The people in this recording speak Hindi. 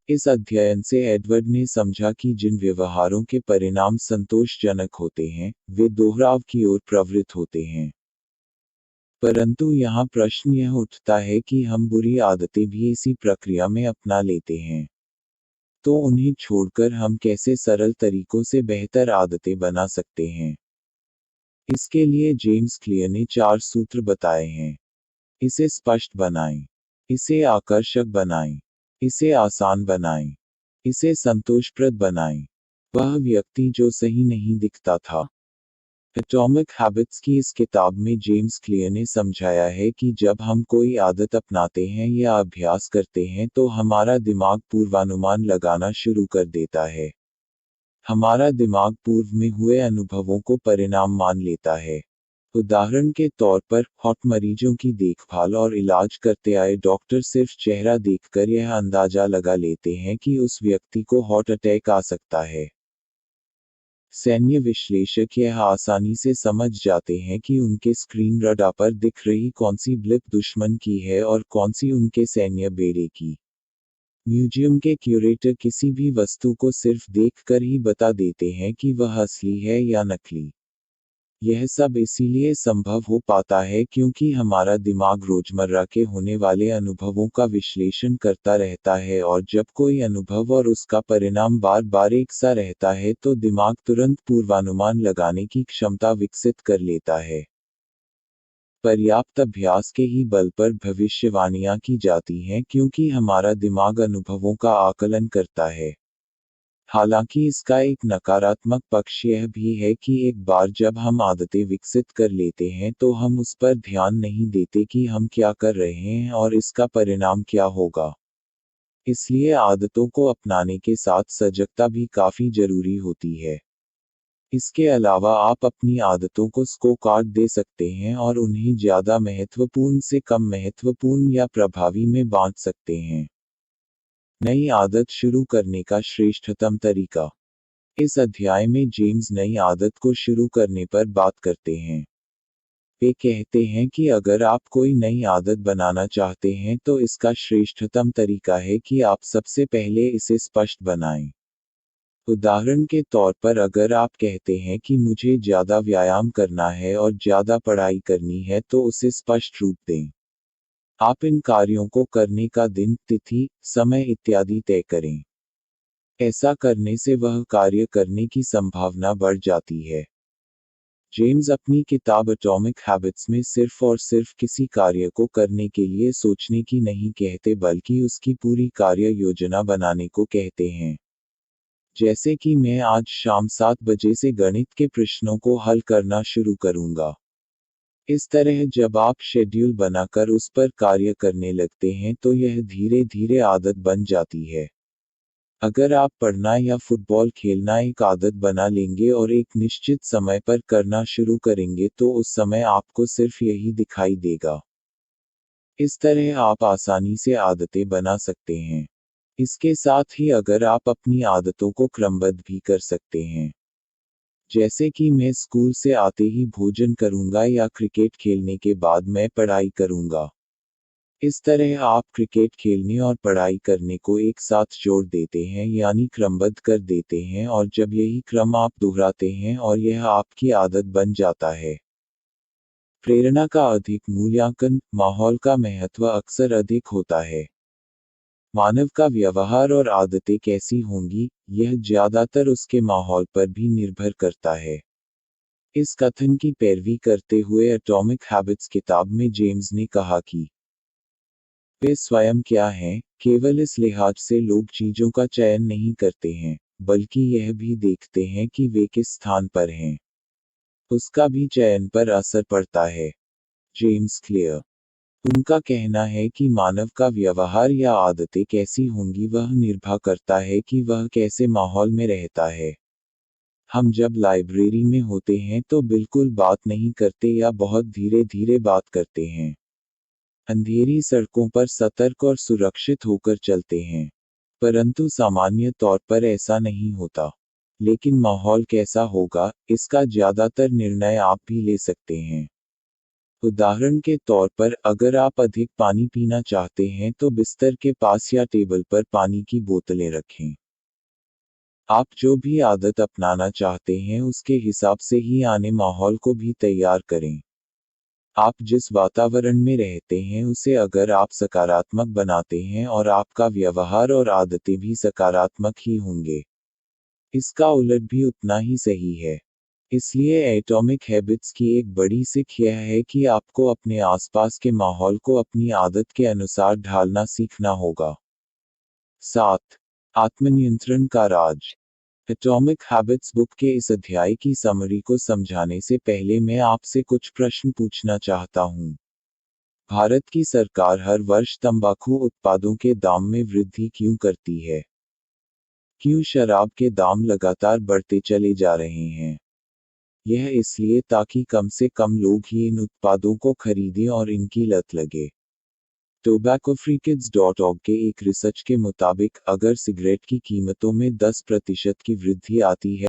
इस अध्ययन से एडवर्ड ने समझा कि जिन व्यवहारों के परिणाम संतोषजनक होते हैं, वे दोहराव की ओर प्रवृत्त होते हैं। परंतु यहाँ प्रश्न यह उठता है कि हम बुरी आदतें भी इसी प्रक्रिया में अपना लेते हैं। तो उन्हें छोड़कर हम कैसे सरल तरीकों से बेहतर आदतें बना सकते हैं? इसके लिए जेम्स क्लियर ने 4 सूत्र बताए हैं। इसे स्पष्ट बनाएं। इसे आकर्षक बनाएं। इसे आसान बनाएं। इसे संतोषप्रद बनाएं। वह व्यक्ति जो सही नहीं दिखता था। एटॉमिक हैबिट्स की इस किताब में जेम्स क्लियर ने समझाया है कि जब हम कोई आदत अपनाते हैं या अभ्यास करते हैं तो हमारा दिमाग पूर्वानुमान लगाना शुरू कर देता है। हमारा दिमाग पूर्व में हुए अनुभवों को परिणाम मान लेता है। उदाहरण के तौर पर, हॉट मरीजों की देखभाल और इलाज करते आए डॉक्टर सिर्फ चेहरा देखकर यह अंदाजा लगा लेते हैं कि उस व्यक्ति को हार्ट अटैक आ सकता है। सैन्य विश्लेषक यह आसानी से समझ जाते हैं कि उनके स्क्रीन रडार पर दिख रही कौन सी ब्लिप दुश्मन की है और कौन सी उनके सैन्य बेड़े की। म्यूजियम के क्यूरेटर किसी भी वस्तु को सिर्फ देखकर ही बता देते हैं कि वह असली है या नकली। यह सब इसीलिए संभव हो पाता है क्योंकि हमारा दिमाग रोजमर्रा के होने वाले अनुभवों का विश्लेषण करता रहता है, और जब कोई अनुभव और उसका परिणाम बार बार एक सा रहता है तो दिमाग तुरंत पूर्वानुमान लगाने की क्षमता विकसित कर लेता है। पर्याप्त अभ्यास के ही बल पर भविष्यवाणियां की जाती हैं क्योंकि हमारा दिमाग अनुभवों का आकलन करता है। हालांकि इसका एक नकारात्मक पक्ष यह भी है कि एक बार जब हम आदतें विकसित कर लेते हैं तो हम उस पर ध्यान नहीं देते कि हम क्या कर रहे हैं और इसका परिणाम क्या होगा। इसलिए आदतों को अपनाने के साथ सजगता भी काफी जरूरी होती है। इसके अलावा आप अपनी आदतों को स्कोरकार्ड दे सकते हैं और उन्हें ज्यादा महत्वपूर्ण से कम महत्वपूर्ण या प्रभावी में बांट सकते हैं। नई आदत शुरू करने का श्रेष्ठतम तरीका। इस अध्याय में जेम्स नई आदत को शुरू करने पर बात करते हैं। वे कहते हैं कि अगर आप कोई नई आदत बनाना चाहते हैं तो इसका श्रेष्ठतम तरीका है कि आप सबसे पहले इसे स्पष्ट बनाएं। उदाहरण के तौर पर, अगर आप कहते हैं कि मुझे ज्यादा व्यायाम करना है और ज्यादा पढ़ाई करनी है तो उसे स्पष्ट रूप दें। आप इन कार्यों को करने का दिन, तिथि, समय इत्यादि तय करें। ऐसा करने से वह कार्य करने की संभावना बढ़ जाती है। जेम्स अपनी किताब एटॉमिक हैबिट्स में सिर्फ और सिर्फ किसी कार्य को करने के लिए सोचने की नहीं कहते बल्कि उसकी पूरी कार्य योजना बनाने को कहते हैं। जैसे कि मैं आज शाम 7 बजे से गणित के प्रश्नों को हल करना शुरू करूंगा। इस तरह जब आप शेड्यूल बनाकर उस पर कार्य करने लगते हैं तो यह धीरे धीरे आदत बन जाती है। अगर आप पढ़ना या फुटबॉल खेलना एक आदत बना लेंगे और एक निश्चित समय पर करना शुरू करेंगे तो उस समय आपको सिर्फ यही दिखाई देगा। इस तरह आप आसानी से आदतें बना सकते हैं। इसके साथ ही अगर आप अपनी आदतों को क्रमबद्ध भी कर सकते हैं, जैसे कि मैं स्कूल से आते ही भोजन करूंगा या क्रिकेट खेलने के बाद मैं पढ़ाई करूंगा। इस तरह आप क्रिकेट खेलने और पढ़ाई करने को एक साथ जोड़ देते हैं, यानी क्रमबद्ध कर देते हैं, और जब यही क्रम आप दोहराते हैं और यह आपकी आदत बन जाता है। प्रेरणा का अधिक मूल्यांकन। माहौल का महत्व अक्सर अधिक होता है। मानव का व्यवहार और आदतें कैसी होंगी, यह ज्यादातर उसके माहौल पर भी निर्भर करता है। इस कथन की पैरवी करते हुए एटॉमिक हैबिट्स किताब में जेम्स ने कहा कि वे स्वयं क्या हैं, केवल इस लिहाज से लोग चीजों का चयन नहीं करते हैं, बल्कि यह भी देखते हैं कि वे किस स्थान पर हैं। उसका भी चयन पर असर पड़ता है। James clear. उनका कहना है कि मानव का व्यवहार या आदतें कैसी होंगी वह निर्भर करता है कि वह कैसे माहौल में रहता है। हम जब लाइब्रेरी में होते हैं तो बिल्कुल बात नहीं करते या बहुत धीरे धीरे बात करते हैं। अंधेरी सड़कों पर सतर्क और सुरक्षित होकर चलते हैं। परंतु सामान्य तौर पर ऐसा नहीं होता। लेकिन माहौल कैसा होगा, इसका ज्यादातर निर्णय आप भी ले सकते हैं। उदाहरण के तौर पर अगर आप अधिक पानी पीना चाहते हैं तो बिस्तर के पास या टेबल पर पानी की बोतलें रखें। आप जो भी आदत अपनाना चाहते हैं उसके हिसाब से ही आने माहौल को भी तैयार करें। आप जिस वातावरण में रहते हैं उसे अगर आप सकारात्मक बनाते हैं और आपका व्यवहार और आदतें भी सकारात्मक ही होंगे, इसका उलट भी उतना ही सही है। इसलिए एटॉमिक हैबिट्स की एक बड़ी सीख यह है कि आपको अपने आसपास के माहौल को अपनी आदत के अनुसार ढालना सीखना होगा। 7. आत्मनियंत्रण का राज। एटॉमिक हैबिट्स बुक के इस अध्याय की समरी को समझाने से पहले मैं आपसे कुछ प्रश्न पूछना चाहता हूँ। भारत की सरकार हर वर्ष तंबाकू उत्पादों के दाम में वृद्धि क्यों करती है? क्यों शराब के दाम लगातार बढ़ते चले जा रहे हैं? यह इसलिए ताकि कम से कम लोग ही इन उत्पादों को खरीदें और इनकी लत लगे। tobaccofreekids.org के एक रिसर्च के मुताबिक अगर सिगरेट की कीमतों में 10% की वृद्धि आती है